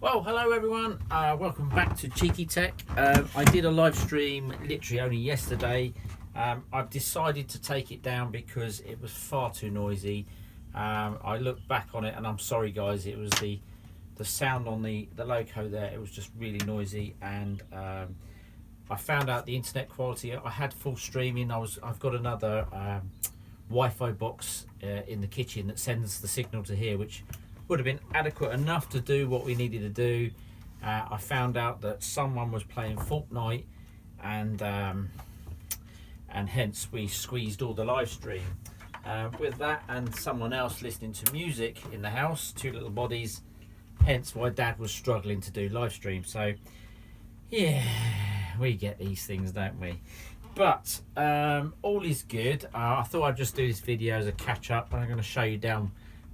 Well, hello everyone, welcome back to cheekytek. I did a live stream literally only yesterday. I've decided to take it down because it was far too noisy. I looked back on it and I'm sorry guys, it was the sound on the loco there, it was just really noisy, and I found out the internet quality. I had full streaming. I've got another Wi-Fi box in the kitchen that sends the signal to here, which would have been adequate enough to do what we needed to do. I found out that someone was playing Fortnite, and hence we squeezed all the live stream. With that and someone else listening to music in the house, two little bodies, hence why Dad was struggling to do live stream. So yeah, we get these things, don't we? But all is good. I thought I'd just do this video as a catch up, and I'm going to show you down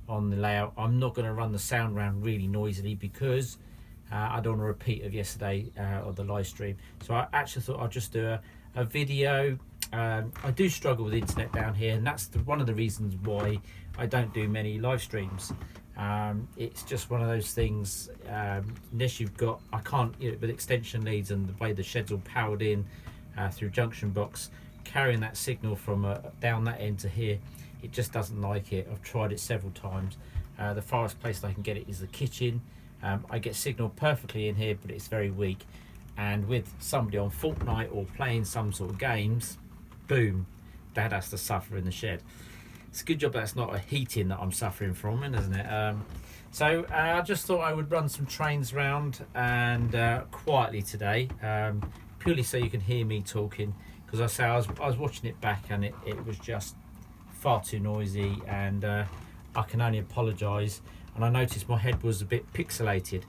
on the layout. I'm not going to run the sound round really noisily because I don't want to repeat of yesterday or the live stream. So I actually thought I'd just do a video. I do struggle with the internet down here, and that's one of the reasons why I don't do many live streams. It's just one of those things, unless you've got, I can't, with extension leads and the way the shed's all powered in through junction box, carrying that signal from down that end to here, it just doesn't like it. I've tried it several times. The farthest place I can get it is the kitchen. I get signal perfectly in here, but it's very weak, and with somebody on Fortnite or playing some sort of games, boom, Dad has to suffer in the shed. It's a good job that's not a heating that I'm suffering from, isn't it? So I just thought I would run some trains round and quietly today, purely so you can hear me talking, because I was watching it back and it was just far too noisy, and I can only apologise. And I noticed my head was a bit pixelated,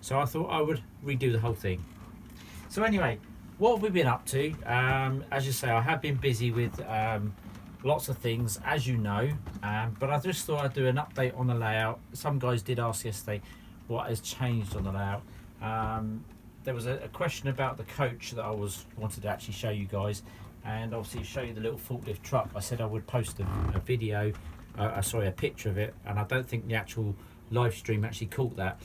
so I thought I would redo the whole thing. So anyway, what have we been up to? As you say, I have been busy with lots of things, as you know, but I just thought I'd do an update on the layout. Some guys did ask yesterday what has changed on the layout. There was a question about the coach that I wanted to actually show you guys, and obviously show you the little forklift truck. I said I would post a video, sorry, a picture of it, and I don't think the actual live stream actually caught that.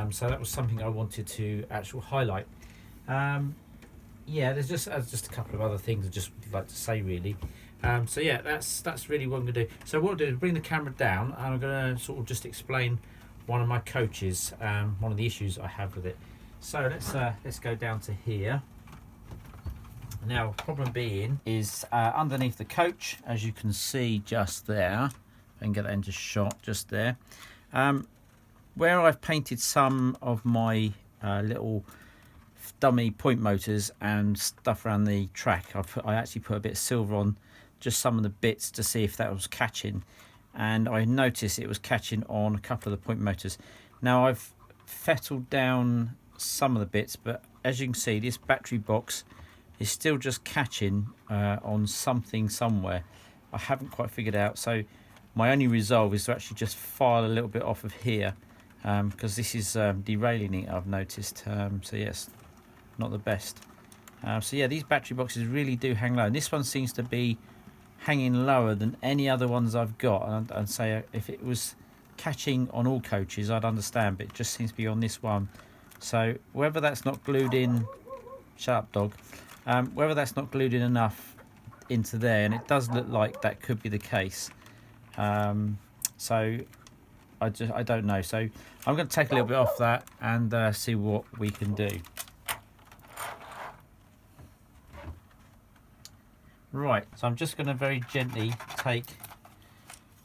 So that was something I wanted to actually highlight. Yeah, there's just a couple of other things I just would like to say, really. So yeah, that's really what I'm going to do. So what I'll do is bring the camera down, and I'm going to sort of just explain one of my coaches, one of the issues I have with it. So let's go down to here. Now, problem being is underneath the coach, as you can see just there, I can get that into shot just there, where I've painted some of my little dummy point motors and stuff around the track. I actually put a bit of silver on just some of the bits to see if that was catching, and I noticed it was catching on a couple of the point motors. Now I've fettled down some of the bits, but as you can see, this battery box is still just catching on something somewhere. I haven't quite figured out, so my only resolve is to actually just file a little bit off of here, because this is derailing it, I've noticed. So yes, not the best. So yeah, these battery boxes really do hang low, and this one seems to be hanging lower than any other ones I've got. And say if it was catching on all coaches, I'd understand, but it just seems to be on this one. So whether that's not glued in, shut up dog, whether that's not glued in enough into there, and it does look like that could be the case. So I don't know. So I'm going to take a little bit off that and see what we can do. Right, so I'm just going to very gently take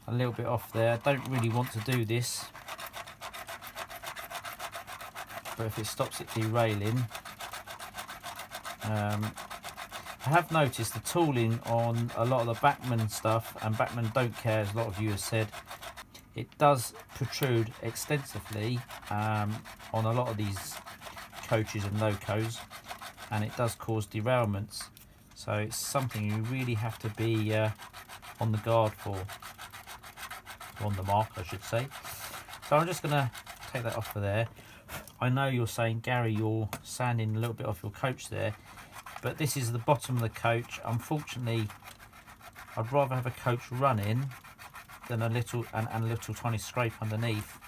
a little bit off there. I don't really want to do this, but if it stops it derailing. I have noticed the tooling on a lot of the Bachmann stuff, and Bachmann don't care, as a lot of you have said, it does protrude extensively on a lot of these coaches and locos, and it does cause derailments. So it's something you really have to be on the guard for, on the mark I should say. So I'm just going to take that off of there. I know you're saying, Gary, you're sanding a little bit off your coach there, but this is the bottom of the coach. Unfortunately, I'd rather have a coach running than a little tiny scrape underneath.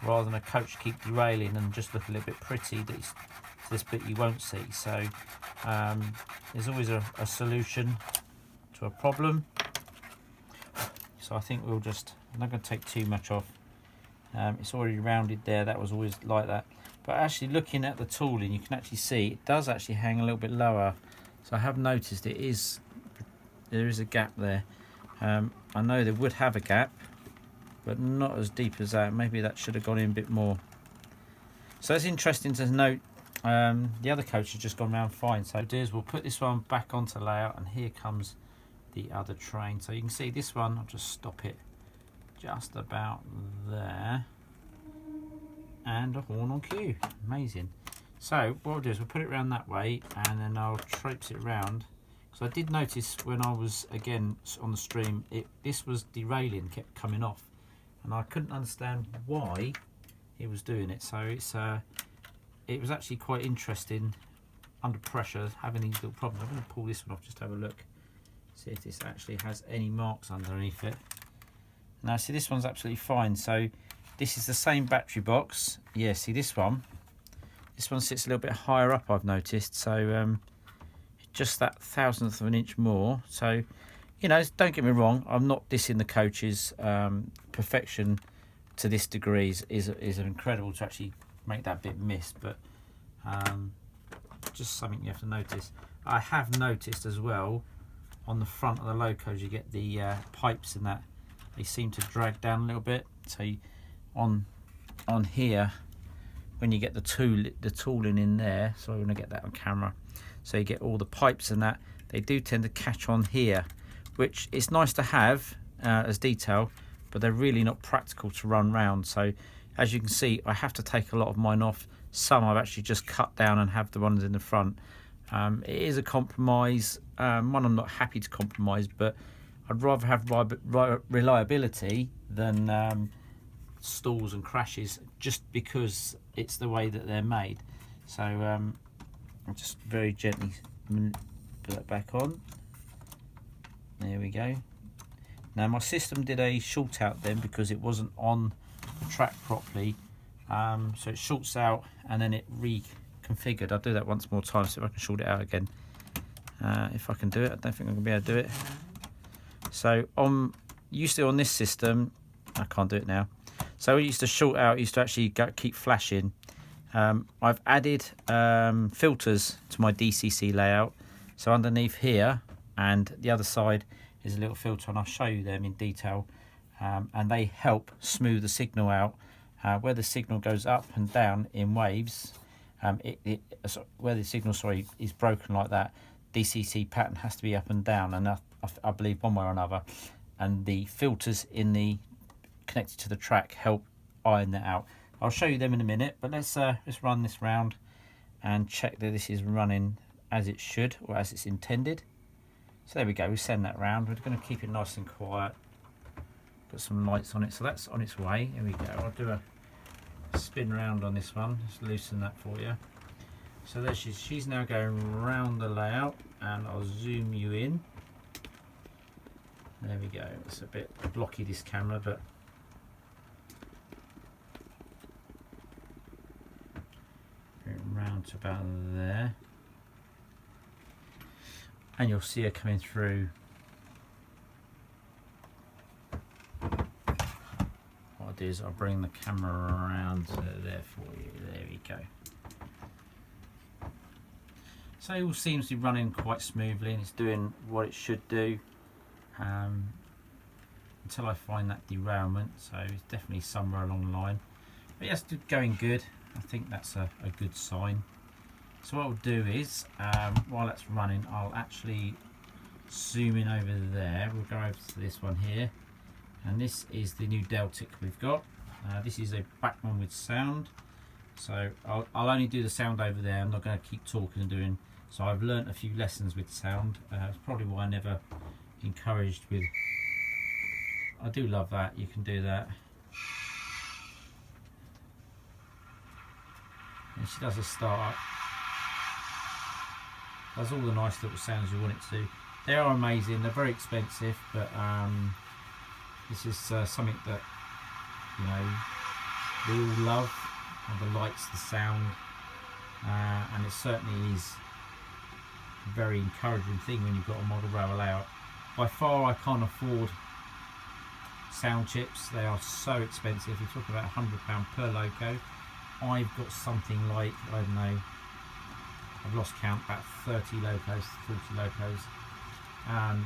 rather than a coach keep derailing and just look a little bit pretty. This bit you won't see. So there's always a solution to a problem. So I think we'll just, I'm not going to take too much off. It's already rounded there, that was always like that. But actually looking at the tooling, you can actually see it does actually hang a little bit lower. So I have noticed there is a gap there. I know they would have a gap, but not as deep as that. Maybe that should have gone in a bit more. So it's interesting to note the other coach has just gone round fine. So we'll put this one back onto layout, and here comes the other train. So you can see this one, I'll just stop it just about there, and a horn on cue. Amazing. So what we'll do is we'll put it around that way, and then I'll traipse it around. So I did notice when I was again on the stream, this was derailing, kept coming off, and I couldn't understand why it was doing it. So it was actually quite interesting under pressure having these little problems. I'm going to pull this one off just to have a look, see if this actually has any marks underneath it. Now see, this one's absolutely fine. So this is the same battery box. Yeah, see this one sits a little bit higher up, I've noticed. So just that thousandth of an inch more. So, you know, don't get me wrong, I'm not dissing the coach's perfection to this degree is incredible to actually make that bit miss, but just something you have to notice. I have noticed as well on the front of the locos you get the pipes in that they seem to drag down a little bit. So on here, when you get the tooling in there, so I want to get that on camera, so you get all the pipes and that, they do tend to catch on here, which is nice to have as detail, but they're really not practical to run round. So as you can see, I have to take a lot of mine off. Some I've actually just cut down and have the ones in the front. It is a compromise, one I'm not happy to compromise, but I'd rather have reliability than stalls and crashes, just because it's the way that they're made. So I'll just very gently put that back on. There we go. Now my system did a short out then because it wasn't on the track properly, so it shorts out and then it reconfigured. I'll do that once more time, see if I can short it out again. If I can do it, I don't think I'm going to be able to do it. So used to on this system, I can't do it now. So it used to short out, used to actually keep flashing. I've added filters to my DCC layout. So underneath here and the other side is a little filter, and I'll show you them in detail. And they help smooth the signal out. Where the signal goes up and down in waves, where the signal is broken like that, DCC pattern has to be up and down, and I believe one way or another. And the filters connected to the track help iron that out. I'll show you them in a minute, but let's run this round and check that this is running as it should, or as it's intended. So there we go, we send that round. We're going to keep it nice and quiet. Put some lights on it, so that's on its way. Here we go. I'll do a spin round on this one, just loosen that for you. So there she's now going round the layout, and I'll zoom you in. There we go. It's a bit blocky, this camera, but round to about there, and you'll see her coming through. What I'll do is I'll bring the camera around to there for you. There we go. So it all seems to be running quite smoothly, and it's doing what it should do until I find that derailment. So it's definitely somewhere along the line, but yes, going good. I think that's a good sign. So what I'll do is, while that's running, I'll actually zoom in over there. We'll go over to this one here, and this is the new Deltic we've got. This is a Bachmann with sound, so I'll only do the sound over there. I'm not going to keep talking and doing. So I've learnt a few lessons with sound. It's probably why I never encouraged with. I do love that. You can do that. And she does a start up. Does all the nice little sounds you want it to. They are amazing. They're very expensive, but this is something that, you know, we all love, and the lights, the sound, and it certainly is a very encouraging thing when you've got a model rail layout. By far I can't afford sound chips, they are so expensive. We're talking about £100 per loco. I've got something like, I don't know, I've lost count, about 30 locos, 40 locos, and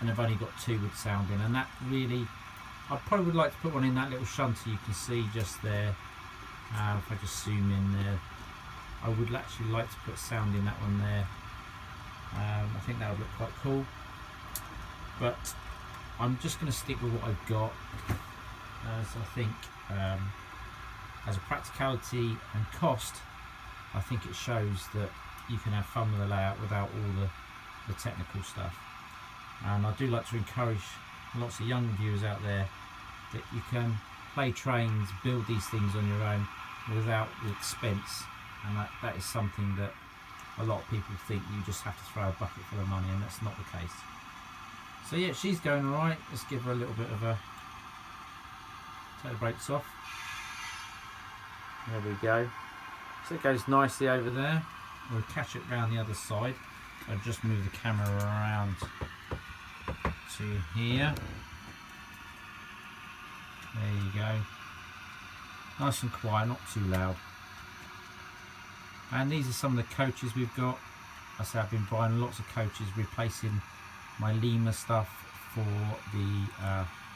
I've only got 2 with sound in, and that really, I probably would like to put one in that little shunter you can see just there. If I just zoom in there, I would actually like to put sound in that one there. I think that would look quite cool, but I'm just going to stick with what I've got, as I think as a practicality and cost, I think it shows that you can have fun with the layout without all the technical stuff. And I do like to encourage lots of young viewers out there that you can play trains, build these things on your own without the expense, and that is something that a lot of people think you just have to throw a bucket full of money, and that's not the case. So yeah, she's going alright. Let's give her a little bit of a, take the brakes off. There we go. So it goes nicely over there. We'll catch it round the other side. I'll just move the camera around to here. There you go. Nice and quiet, not too loud. And these are some of the coaches we've got. I say I've been buying lots of coaches, replacing my Lima stuff for the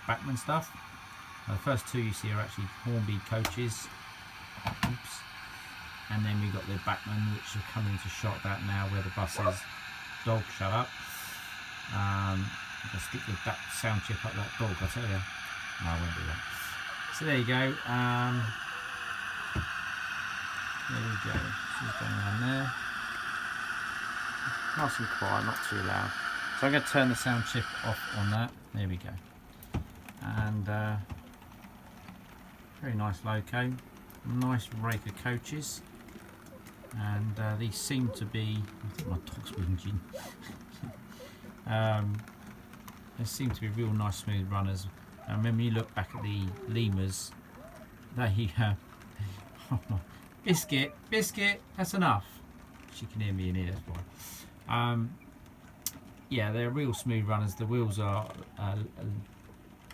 Bachmann stuff. The first 2 you see are actually Hornby coaches. Oops. And then we've got the Bachmann, which are coming into shot about now, where the bus is. Dog, shut up. I'll stick the back sound chip up that dog, I tell you. No, I won't do that. So there you go. There we go. She's going around there. Nice and quiet, not too loud. So I'm going to turn the sound chip off on that. There we go. And very nice loco. Nice rake of coaches. And these seem to be, I think my dog's whinging. They seem to be real nice smooth runners. And when you look back at the Limas, they biscuit, that's enough. She can hear me in here, that's why. Yeah, they're real smooth runners. The wheels are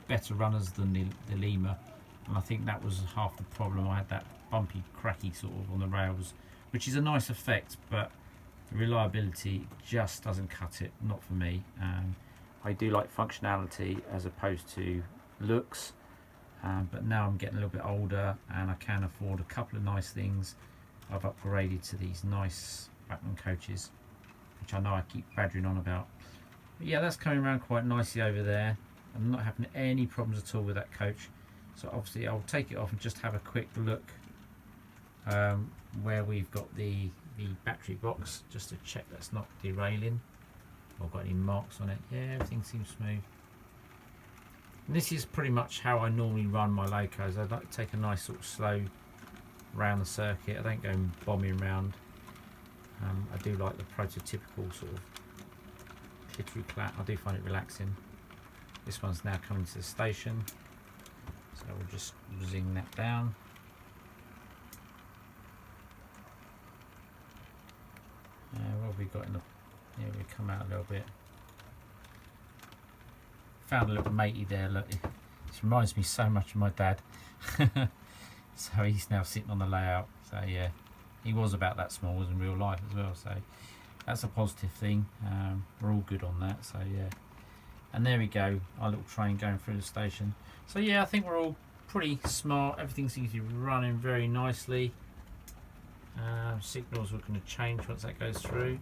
better runners than the Lima, and I think that was half the problem. I had that bumpy, cracky sort of on the rails, which is a nice effect, but the reliability just doesn't cut it, not for me. I do like functionality as opposed to looks, but now I'm getting a little bit older and I can afford a couple of nice things. I've upgraded to these nice Bachmann coaches, which I know I keep badgering on about. But yeah, that's coming around quite nicely over there. I'm not having any problems at all with that coach. So obviously I'll take it off and just have a quick look where we've got the battery box, just to check that's not derailing or got any marks on it. Yeah, everything seems smooth. And this is pretty much how I normally run my locos. I like to take a nice sort of slow round the circuit. I don't go bombing around. I do like the prototypical sort of clittery clat. I do find it relaxing. This one's now coming to the station, so we'll just zing that down. What have we got in the? Yeah, we come out a little bit. Found a little matey there. Look, this reminds me so much of my dad. So he's now sitting on the layout. So yeah, he was about that small in real life as well. So that's a positive thing. We're all good on that. So yeah, and there we go. Our little train going through the station. So yeah, I think we're all pretty smart. Everything seems to be running very nicely. Signals we're going to change once that goes through.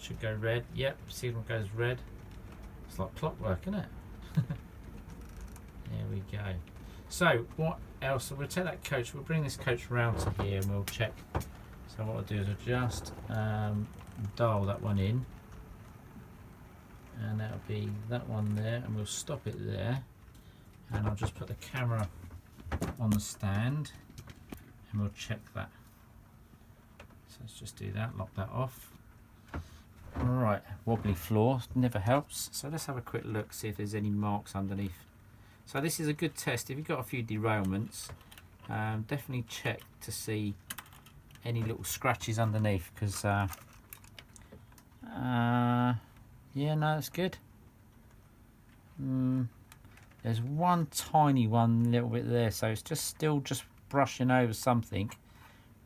Should go red. Yep, signal goes red. It's like clockwork, isn't it? There we go. So what else? So we'll take that coach. We'll bring this coach around to here and we'll check. So what I'll do is I'll just dial that one in, and that'll be that one there, and we'll stop it there. And I'll just put the camera on the stand, and we'll check that. So let's just do that. Lock that off. Right, wobbly floor never helps. So let's have a quick look, see if there's any marks underneath So this is a good test. If you've got a few derailments, definitely check to see any little scratches underneath, because yeah, no, it's good. There's one tiny one little bit there, so it's just still just brushing over something,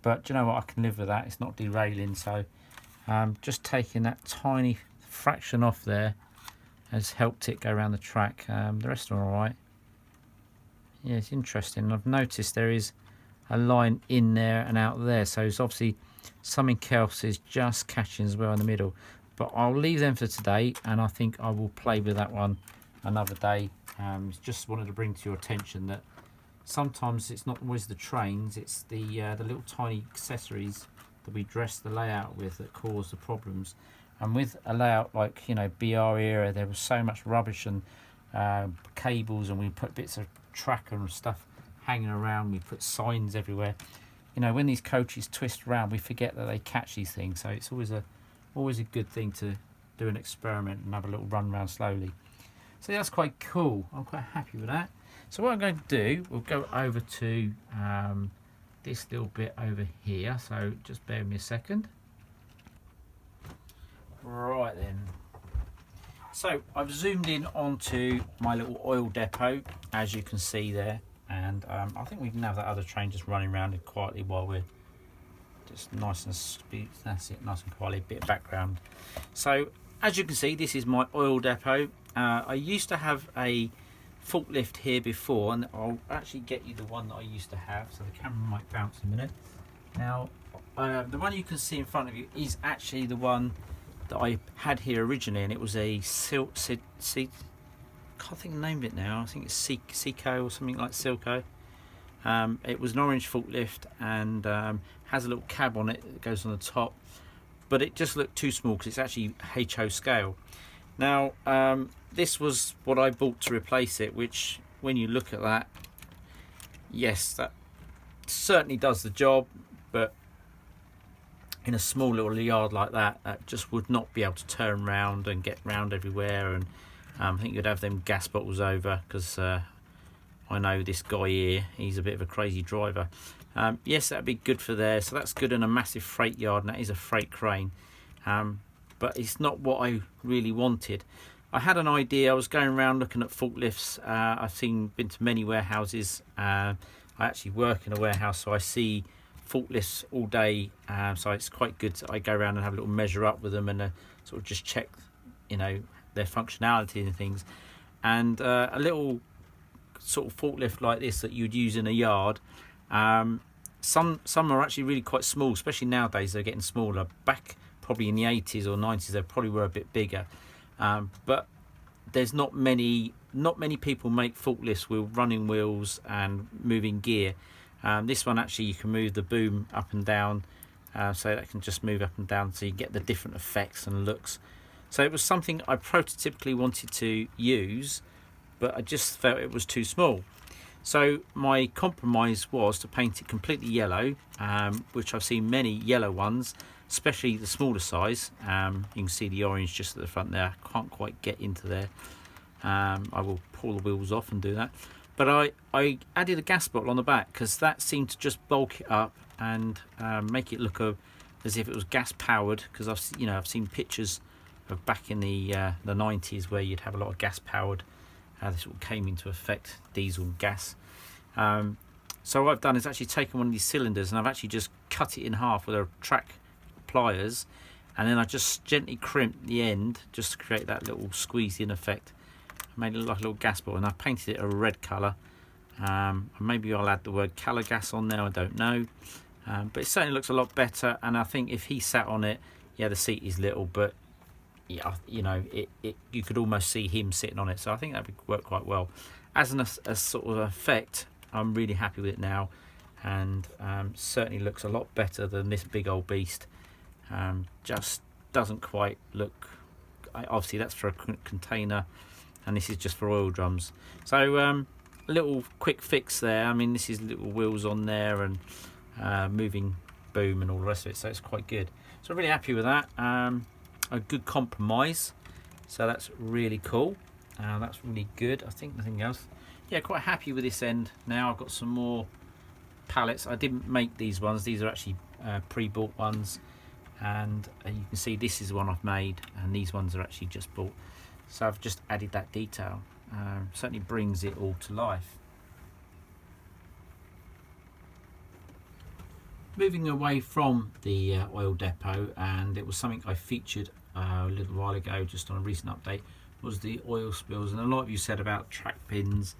but do you know what, I can live with that. It's not derailing, so just taking that tiny fraction off there has helped it go around the track. The rest are all right. Yeah, it's interesting. I've noticed there is a line in there and out there, so it's obviously something else is just catching as well in the middle. But I'll leave them for today, and I think I will play with that one another day. Just wanted to bring to your attention that sometimes it's not always the trains, it's the little tiny accessories that we dress the layout with that cause the problems. And with a layout like, you know, BR era, there was so much rubbish and cables, and we put bits of tracker and stuff hanging around. We put signs everywhere. You know, when these coaches twist around, we forget that they catch these things. So it's always a good thing to do an experiment and have a little run around slowly. So that's quite cool. I'm quite happy with that. So what I'm going to do, we'll go over to this little bit over here. So just bear with me a second. Right then. So I've zoomed in onto my little oil depot, as you can see there. And I think we can have that other train just running around it quietly while we're just nice and speed. That's it, nice and quietly, bit of background. So as you can see, this is my oil depot. I used to have a forklift here before, and I'll actually get you the one that I used to have, so the camera might bounce in a minute. Now the one you can see in front of you is actually the one that I had here originally, and it was a can't think of the name of it now. I think it's Seco or something like Silco. It was an orange forklift, and has a little cab on it that goes on the top, but it just looked too small because it's actually HO scale. Now this was what I bought to replace it, which when you look at that, yes, that certainly does the job, but in a small little yard like that, that just would not be able to turn round and get round everywhere. And I think you'd have them gas bottles over, because I know this guy here, he's a bit of a crazy driver. Yes, that'd be good for there, so that's good in a massive freight yard, and that is a freight crane, but it's not what I really wanted. I had an idea. I was going around looking at forklifts. I've been to many warehouses. I actually work in a warehouse, so I see forklifts all day, so it's quite good that I go around and have a little measure up with them and sort of just check, you know, their functionality and things. And a little sort of forklift like this that you'd use in a yard, some are actually really quite small, especially nowadays. They're getting smaller. Back probably in the 80s or 90s, they probably were a bit bigger, but there's not many people make forklifts with running wheels and moving gear. This one actually, you can move the boom up and down, so that can just move up and down, so you get the different effects and looks. So it was something I prototypically wanted to use, but I just felt it was too small. So my compromise was to paint it completely yellow, which I've seen many yellow ones, especially the smaller size. You can see the orange just at the front there. I can't quite get into there. I will pull the wheels off and do that. But I added a gas bottle on the back, because that seemed to just bulk it up and make it look as if it was gas powered. Because I've seen pictures of back in the 90s where you'd have a lot of gas powered. This all came into effect, diesel and gas. So what I've done is actually taken one of these cylinders, and I've actually just cut it in half with a track pliers, and then I just gently crimped the end just to create that little squeezed in effect. I made it look like a little gas bottle, and I painted it a red colour. Maybe I'll add the word colour gas on there, I don't know. But it certainly looks a lot better, and I think if he sat on it, yeah, the seat is little, but yeah, you know, you could almost see him sitting on it, so I think that would work quite well. As a sort of effect, I'm really happy with it now, and certainly looks a lot better than this big old beast. Just doesn't quite look, obviously that's for a container, and this is just for oil drums. So a little quick fix there. I mean, this is little wheels on there and moving boom and all the rest of it, so it's quite good. So I'm really happy with that. A good compromise, so that's really cool. That's really good. I think nothing else. yeah, quite happy with this end. Now I've got some more pallets. I didn't make these ones, these are actually pre-bought ones, and you can see this is one I've made, and these ones are actually just bought. So I've just added that detail. Certainly brings it all to life. Moving away from the oil depot, and it was something I featured a little while ago just on a recent update, was the oil spills. And a lot of you said about track pins.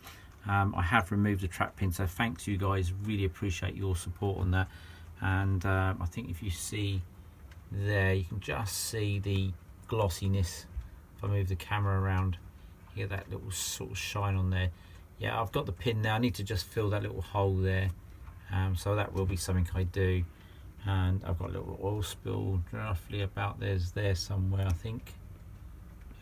I have removed the track pin, so thanks you guys, really appreciate your support on that. And I think if you see there, you can just see the glossiness. If I move the camera around, you get that little sort of shine on there. Yeah, I've got the pin now, I need to just fill that little hole there. So that will be something I do. And I've got a little oil spill roughly about there somewhere, I think.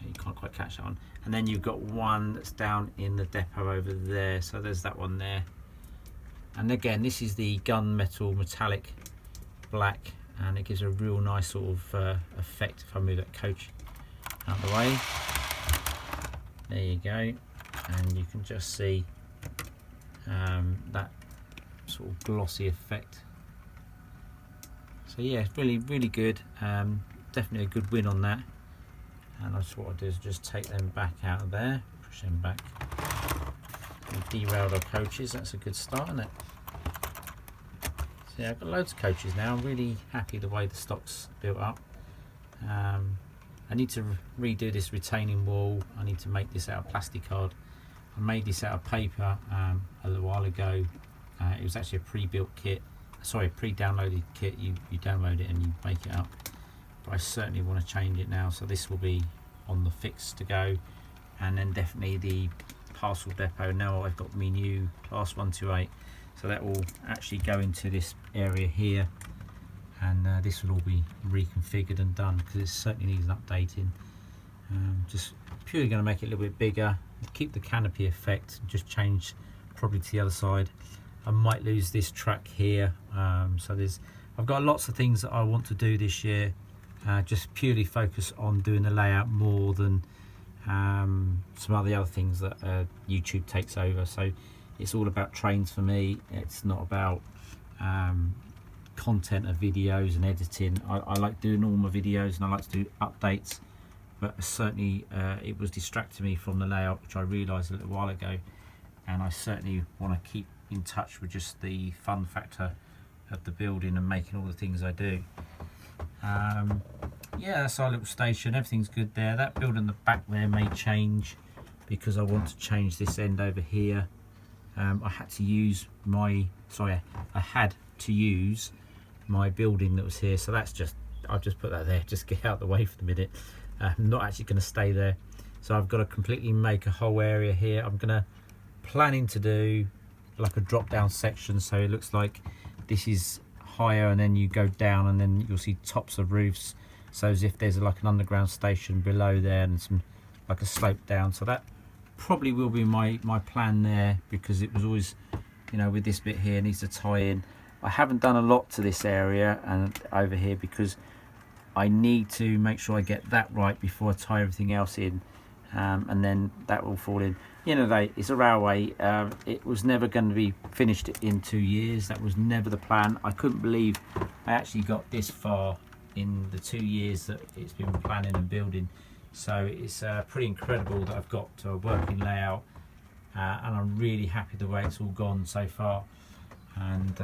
You can't quite catch that one. And then you've got one that's down in the depot over there, so there's that one there. And again, this is the gunmetal metallic black, and it gives a real nice sort of effect. If I move that coach out of the way, there you go, and you can just see that sort of glossy effect. So yeah, it's really good. Definitely a good win on that. And that's what I do, is just take them back out of there, push them back. We derailed our coaches, that's a good start, isn't it? So yeah, I've got loads of coaches now. I'm really happy the way the stock's built up. I need to redo this retaining wall. I need to make this out of plastic card. I made this out of paper a little while ago. It was actually a pre-built kit, sorry, pre-downloaded kit. You download it and you make it up. But I certainly want to change it now, so this will be on the fix to go. And then definitely the parcel depot. Now I've got my new class 128, so that will actually go into this area here, and this will all be reconfigured and done, because it certainly needs updating. Just purely going to make it a little bit bigger, keep the canopy effect, just change probably to the other side. I might lose this track here, so I've got lots of things that I want to do this year. Just purely focus on doing the layout more than some of the other things that YouTube takes over. So it's all about trains for me. It's not about content of videos and editing. I like doing all my videos, and I like to do updates, but certainly it was distracting me from the layout, which I realised a little while ago. And I certainly want to keep in touch with just the fun factor of the building and making all the things I do. Yeah, that's our little station. Everything's good there. That building in the back there may change, because I want to change this end over here. I had to use my building that was here, so that's just, I've just put that there, just get out of the way for the minute. I'm not actually going to stay there, so I've got to completely make a whole area here. I'm planning to do like a drop down section, so it looks like this is higher and then you go down, and then you'll see tops of roofs, so as if there's like an underground station below there, and some like a slope down. So that probably will be my plan there, because it was always, you know, with this bit here needs to tie in. I haven't done a lot to this area and over here, because I need to make sure I get that right before I tie everything else in, and then that will fall in. You know, it's a railway. It was never going to be finished in 2 years. That was never the plan. I couldn't believe I actually got this far in the 2 years that it's been planning and building. So it's pretty incredible that I've got to a working layout, and I'm really happy the way it's all gone so far. And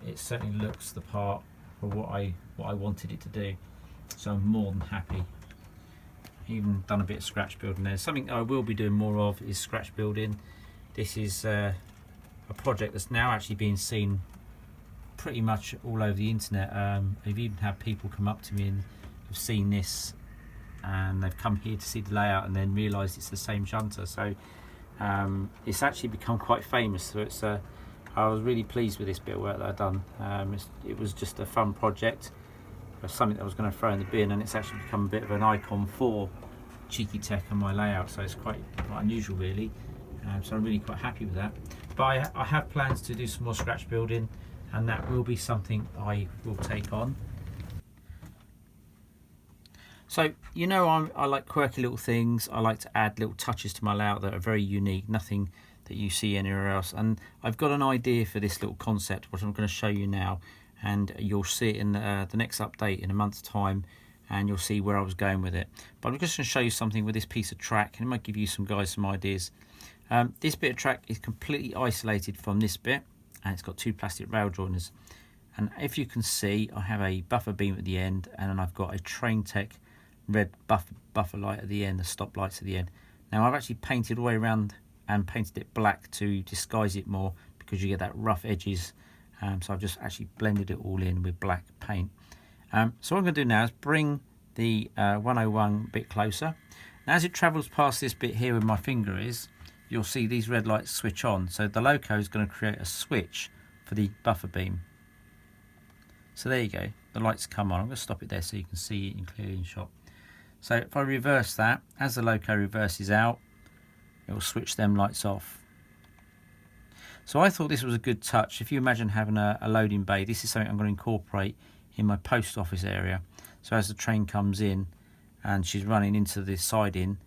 it certainly looks the part for what I wanted it to do. So I'm more than happy. Even done a bit of scratch building there. Something I will be doing more of is scratch building. This is a project that's now actually being seen pretty much all over the internet. I've even had people come up to me and have seen this, and they've come here to see the layout and then realised it's the same shunter. So it's actually become quite famous. So it's I was really pleased with this bit of work that I've done. It was just a fun project, something that I was going to throw in the bin, and it's actually become a bit of an icon for cheekytek and my layout, so it's quite unusual really. So I'm really quite happy with that. But I have plans to do some more scratch building, and that will be something I will take on. So, you know, I like quirky little things. I like to add little touches to my layout that are very unique, nothing that you see anywhere else. And I've got an idea for this little concept, which I'm going to show you now, and you'll see it in the next update in a month's time, and you'll see where I was going with it. But I'm just going to show you something with this piece of track, and it might give you some ideas. This bit of track is completely isolated from this bit, and it's got two plastic rail joiners. And if you can see, I have a buffer beam at the end, and then I've got a cheekytek red buffer light at the end, the stop lights at the end. Now I've actually painted all the way around and painted it black to disguise it more, because you get that rough edges. So I've just actually blended it all in with black paint. So what I'm going to do now is bring the 101 a bit closer. Now as it travels past this bit here where my finger is, you'll see these red lights switch on. So the loco is going to create a switch for the buffer beam. So there you go, the lights come on. I'm going to stop it there so you can see it clearly in shot. So if I reverse that, as the loco reverses out, it will switch them lights off. So I thought this was a good touch. If you imagine having a loading bay, this is something I'm going to incorporate in my post office area. So as the train comes in and she's running into the siding,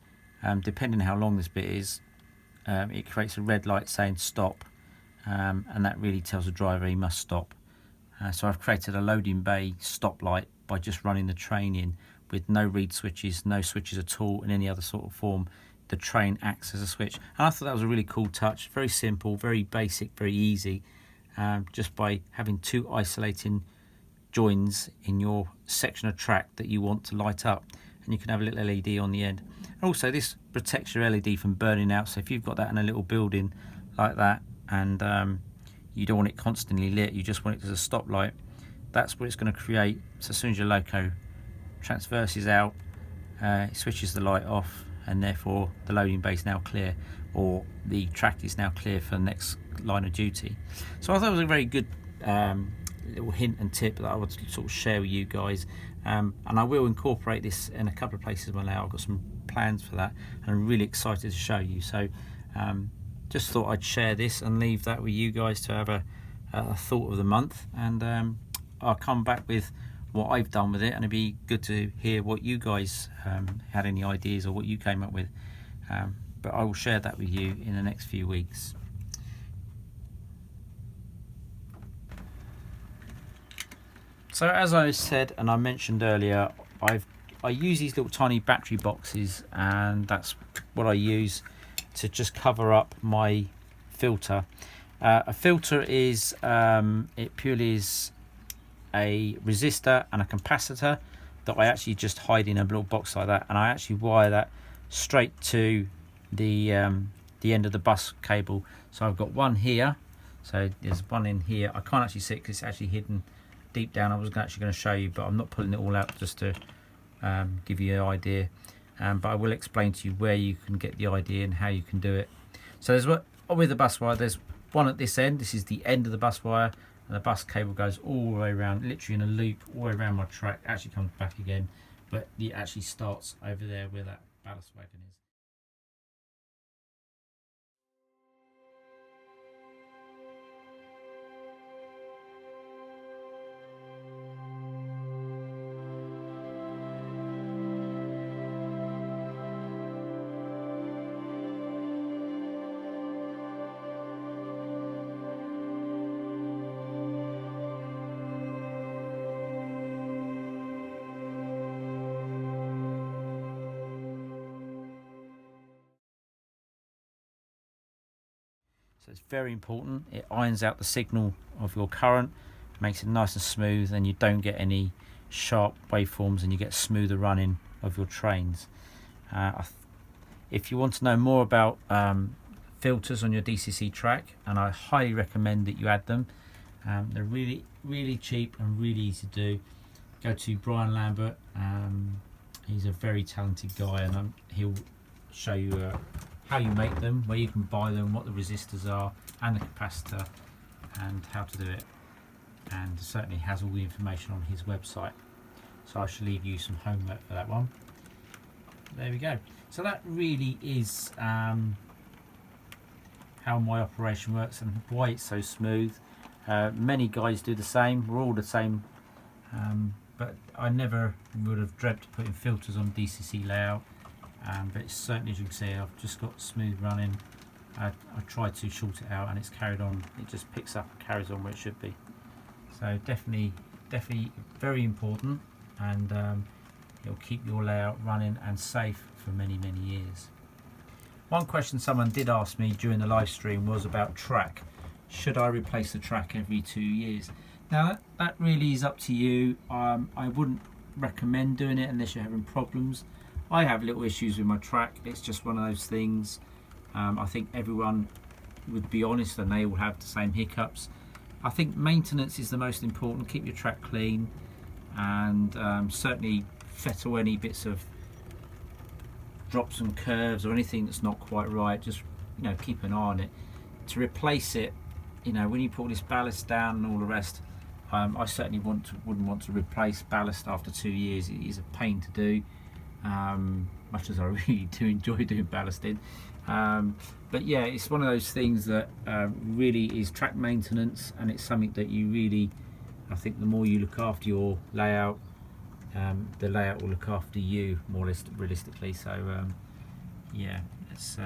depending on how long this bit is, it creates a red light saying stop, and that really tells the driver he must stop. So I've created a loading bay stop light by just running the train in with no reed switches, no switches at all in any other sort of form. The train acts as a switch, and I thought that was a really cool touch. Very simple, very basic, very easy, just by having two isolating joins in your section of track that you want to light up, and you can have a little LED on the end. And also this protects your LED from burning out, so if you've got that in a little building like that, and you don't want it constantly lit, you just want it as a stop light, that's what it's going to create. So as soon as your loco transverses out, it switches the light off, and therefore the loading bay is now clear, or the track is now clear for the next line of duty. So I thought it was a very good little hint and tip that I would sort of share with you guys, and I will incorporate this in a couple of places now. I've got some plans for that, and I'm really excited to show you. So just thought I'd share this and leave that with you guys to have a thought of the month, and I'll come back with what I've done with it, and it'd be good to hear what you guys had any ideas or what you came up with, but I will share that with you in the next few weeks. So as I said and I mentioned earlier, I use these little tiny battery boxes, and that's what I use to just cover up my filter. A filter is it purely is a resistor and a capacitor that I actually just hide in a little box like that, and I actually wire that straight to the end of the bus cable. So I've got one here, so there's one in here. I can't actually see it because it's actually hidden deep down. I was actually going to show you, but I'm not pulling it all out just to give you an idea, but I will explain to you where you can get the idea and how you can do it. So there's what with the bus wire, there's one at this end. This is the end of the bus wire, and the bus cable goes all the way around, literally in a loop all the way around my track. Actually comes back again, but it actually starts over there where that ballast wagon is. So it's very important. It irons out the signal of your current, makes it nice and smooth, and you don't get any sharp waveforms, and you get smoother running of your trains. If you want to know more about filters on your DCC track, and I highly recommend that you add them. They're really cheap and really easy to do. Go to Brian Lambert. He's a very talented guy, and he'll show you how you make them, where you can buy them, what the resistors are, and the capacitor, and how to do it. And certainly has all the information on his website. So I shall leave you some homework for that one. There we go. So that really is how my operation works and why it's so smooth. Many guys do the same. We're all the same, but I never would have dreamt of putting filters on DCC layout. But it's certainly, as you can see, I've just got smooth running I tried to short it out and it's carried on. It just picks up and carries on where it should be. So definitely very important, and it'll keep your layout running and safe for many years. One question someone did ask me during the live stream was about track. Should I replace the track every 2 years? Now that really is up to you. I wouldn't recommend doing it unless you're having problems. I have little issues with my track. It's just one of those things. I think everyone would be honest and they all have the same hiccups. I think maintenance is the most important. Keep your track clean, and certainly fettle any bits of drops and curves or anything that's not quite right. Just, you know, keep an eye on it. To replace it, you know, when you put this ballast down and all the rest, I certainly wouldn't want to replace ballast after 2 years. It is a pain to do, much as I really do enjoy doing ballasting. But yeah, it's one of those things that really is track maintenance, and it's something that you really, I think the more you look after your layout, the layout will look after you more realistically. So yeah, it's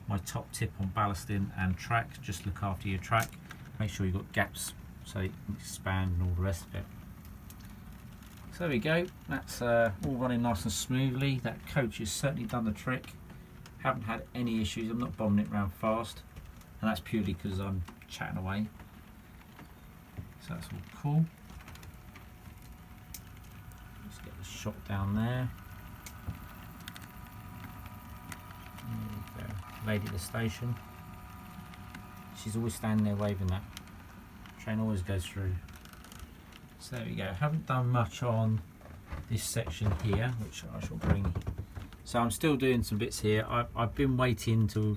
my top tip on ballasting and track. Just look after your track, make sure you've got gaps so it can expand and all the rest of it. So there we go, that's all running nice and smoothly. That coach has certainly done the trick. Haven't had any issues. I'm not bombing it around fast, and that's purely because I'm chatting away. So that's all cool. Let's get the shot down there. There we go. Lady at the station. She's always standing there waving that. Train always goes through. So there we go. Haven't done much on this section here, which I shall bring. So I'm still doing some bits here. I've been waiting to.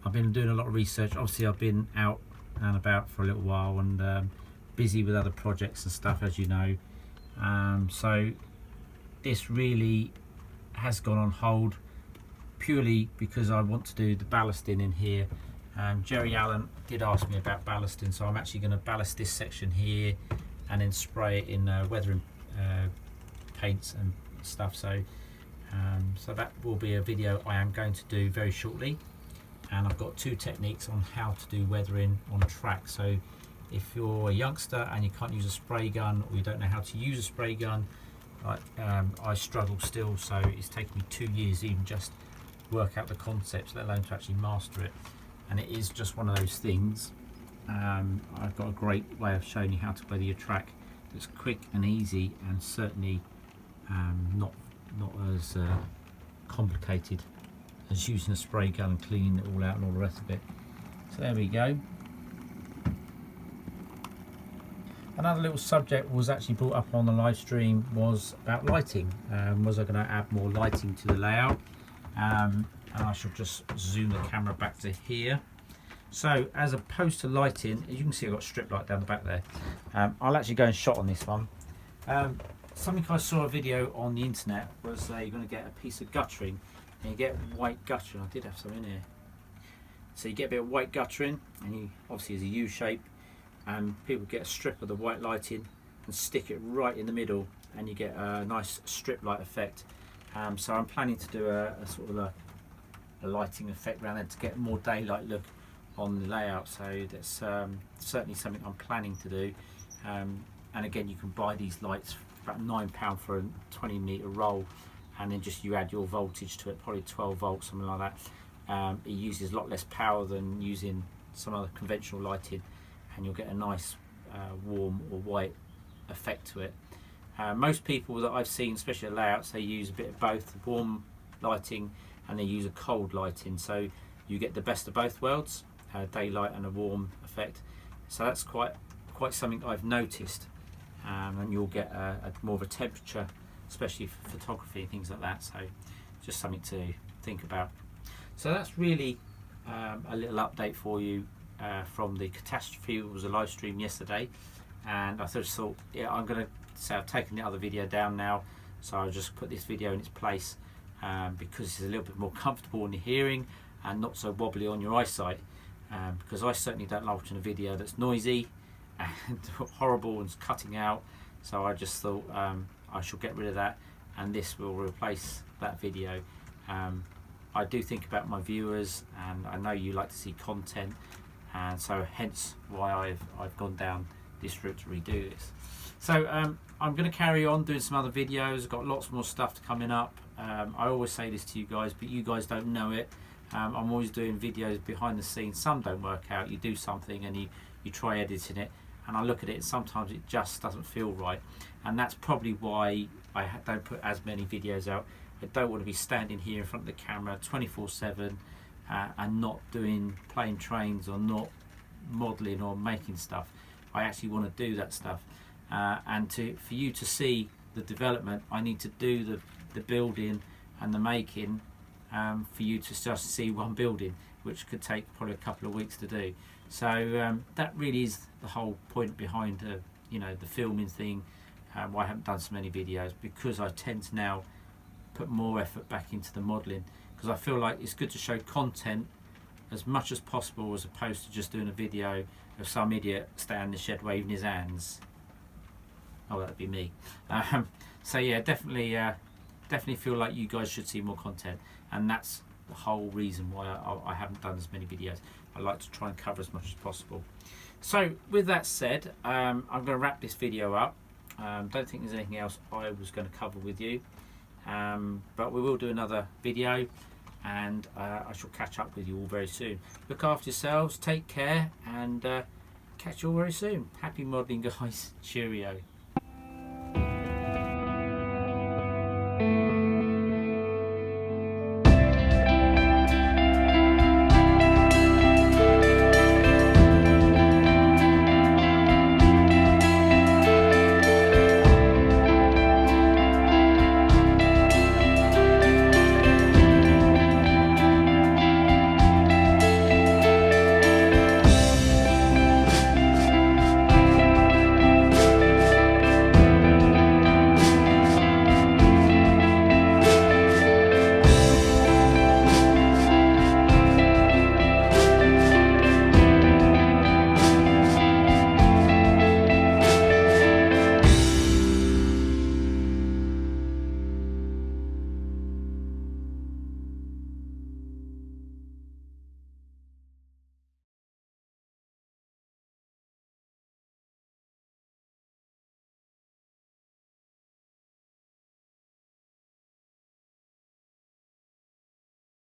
I've been doing a lot of research. Obviously, I've been out and about for a little while and busy with other projects and stuff, as you know. So this really has gone on hold purely because I want to do the ballasting in here. Jerry Allen did ask me about ballasting, so I'm actually going to ballast this section here and then spray it in weathering paints and stuff. So that will be a video I am going to do very shortly, and I've got 2 techniques on how to do weathering on track. So if you're a youngster and you can't use a spray gun, or you don't know how to use a spray gun, I struggle still, so it's taken me 2 years even just work out the concepts, let alone to actually master it. And it is just one of those things. I've got a great way of showing you how to weather your track that's quick and easy, and certainly not as complicated as using a spray gun and cleaning it all out and all the rest of it. So there we go. Another little subject was actually brought up on the live stream was about lighting. Was I going to add more lighting to the layout? And I shall just zoom the camera back to here. So as opposed to lighting, as you can see, I've got strip light down the back there. I'll actually go and shot on this one. Something I saw a video on the internet was you're going to get a piece of guttering, and you get white guttering. I did have some in here. So you get a bit of white guttering, and you obviously is a U shape, and people get a strip of the white lighting and stick it right in the middle, and you get a nice strip light effect. So I'm planning to do a sort of a lighting effect around there to get more daylight look on the layout. So that's certainly something I'm planning to do. And again, you can buy these lights for about £9 for a 20-metre roll, and then just you add your voltage to it, probably 12 volts, something like that. It uses a lot less power than using some other conventional lighting, and you'll get a nice warm or white effect to it. Most people that I've seen, especially layouts, they use a bit of both, warm lighting and they use a cold lighting, so you get the best of both worlds, daylight and a warm effect. So that's quite something I've noticed, and you'll get a more of a temperature, especially for photography and things like that. So just something to think about. So that's really a little update for you from the catastrophe. It was a live stream yesterday, and I just thought, yeah, I'm going to say I've taken the other video down now, so I'll just put this video in its place because it's a little bit more comfortable in the hearing and not so wobbly on your eyesight, because I certainly don't like watching a video that's noisy and horrible and cutting out. So I just thought I shall get rid of that, and this will replace that video. I do think about my viewers, and I know you like to see content, and so hence why I've gone down this route to redo this. So I'm going to carry on doing some other videos. I've got lots more stuff coming up. I always say this to you guys, but you guys don't know it. I'm always doing videos behind the scenes. Some don't work out. You do something and you try editing it, and I look at it and sometimes it just doesn't feel right, and that's probably why I don't put as many videos out. I don't want to be standing here in front of the camera 24/7 and not doing plane trains or not modelling or making stuff. I actually want to do that stuff, and for you to see the development, I need to do the building and the making for you to just see one building, which could take probably a couple of weeks to do. So that really is the whole point behind the filming thing. Why I haven't done so many videos, because I tend to now put more effort back into the modelling, because I feel like it's good to show content as much as possible, as opposed to just doing a video of some idiot standing in the shed waving his hands. Oh, that'd be me. So yeah, definitely feel like you guys should see more content, and that's the whole reason why I haven't done as many videos. I like to try and cover as much as possible. So with that said, I'm going to wrap this video up. Don't think there's anything else I was going to cover with you, but we will do another video, and I shall catch up with you all very soon. Look after yourselves, take care, and catch you all very soon. Happy modelling, guys. Cheerio.